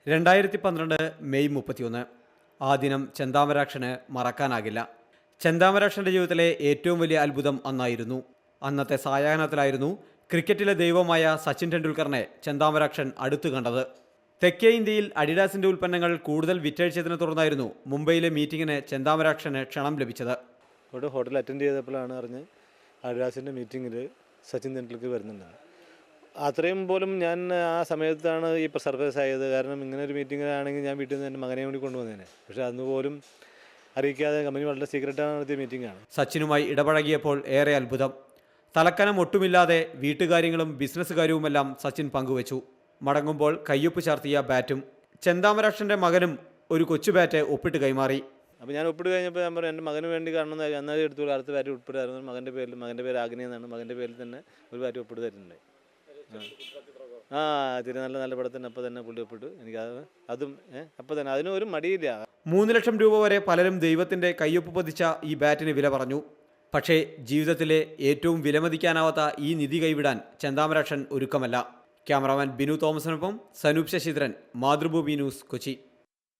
2012 May 31. ആ ദിനം ചെന്താമരാക്ഷന് മറക്കാനാകില്ല. ചെന്താമരാക്ഷൻ്റെ ജീവിതത്തിലെ ഏറ്റവും വലിയ അത്ഭുതം അന്നായിരുന്നു. അന്നത്തെ സായാഹ്നത്തിലായിരുന്നു ക്രിക്കറ്റിലെ ദൈവമായ സച്ചിൻ ടെണ്ടുൽക്കറിനെ ചെന്താമരാക്ഷൻ അടുത്തു കണ്ടത്. തെക്കേ ഇന്ത്യയിൽ അഡിഡാസിൻ്റെ ഉൽപ്പന്നങ്ങൾ കൂടുതൽ വിറ്റഴിച്ചതിനെ തുടർന്നായിരുന്നു മുംബൈയിലെ മീറ്റിങ്ങിന് ചെന്താമരാക്ഷന് ക്ഷണം ലഭിച്ചത്. ഇവിടെ ഹോട്ടൽ അറ്റൻഡ് ചെയ്തപ്പോഴാണ് അറിഞ്ഞ് അഡിഡാസിൻ്റെ മീറ്റിങ്ങിൽ സച്ചിൻ ടെണ്ടുൽക്കർ വരുന്നുണ്ടെന്ന്. അത്രയും പോലും ഞാൻ ആ സമയത്താണ് ഈ സർപ്രൈസ് ആയത്. കാരണം ഇങ്ങനെ ഒരു മീറ്റിങ്ങിലാണെങ്കിൽ ഞാൻ വീട്ടിൽ നിന്ന് എൻ്റെ മകനെ കൂടി കൊണ്ടുവന്നേനെ. പക്ഷേ അന്ന് പോലും അറിയിക്കാതെ കമ്പനി വളരെ സീക്രട്ടാണ് നടത്തിയ മീറ്റിംഗാണ്. സച്ചിനുമായി ഇടപഴകിയപ്പോൾ ഏറെ അത്ഭുതം. തലക്കനം ഒട്ടുമില്ലാതെ വീട്ടുകാര്യങ്ങളും ബിസിനസ് കാര്യവുമെല്ലാം സച്ചിൻ പങ്കുവച്ചു. മടങ്ങുമ്പോൾ കയ്യൊപ്പ് ചാർത്തിയ ബാറ്റും ചെന്താമരാക്ഷൻ്റെ മകനും ഒരു കൊച്ചു ബാറ്റ് ഒപ്പിട്ട് കൈമാറി. അപ്പോൾ ഞാൻ ഒപ്പിട്ട് കഴിഞ്ഞപ്പോൾ ഞാൻ പറഞ്ഞു എൻ്റെ മകന് വേണ്ടി കാണുന്ന എന്നാൽ എടുത്തോളൂ, അടുത്ത ബാറ്റ് ഉൾപ്പെടായിരുന്നു. മകൻ്റെ പേര് ആഗ്നേയ എന്നാണ്. മകൻ്റെ പേരിൽ തന്നെ ഒരു ബാറ്റ് ഒപ്പിട്ട് തരുന്നുണ്ട്. തിരി നല്ല പടത്തിന് അപ്പോൾ തന്നെ പുള്ളി ഒപ്പിട്ടു. എനിക്ക് അതും അപ്പോൾ തന്നെ അതിനും ഒരു മടിയില്ല. 3 ലക്ഷം രൂപ വരെ പലരും ദൈവത്തിൻ്റെ കയ്യൊപ്പ് പതിച്ച ഈ ബാറ്റിന് വില പറഞ്ഞു. പക്ഷേ ജീവിതത്തിലെ ഏറ്റവും വിലമതിക്കാനാവാത്ത ഈ നിധി കൈവിടാൻ ചെന്താമരാക്ഷൻ ഒരുക്കമല്ല. ക്യാമറാമാൻ ബിനു തോമസിനൊപ്പം സനൂപ് ശശിധരൻ, മാതൃഭൂമി ന്യൂസ്, കൊച്ചി.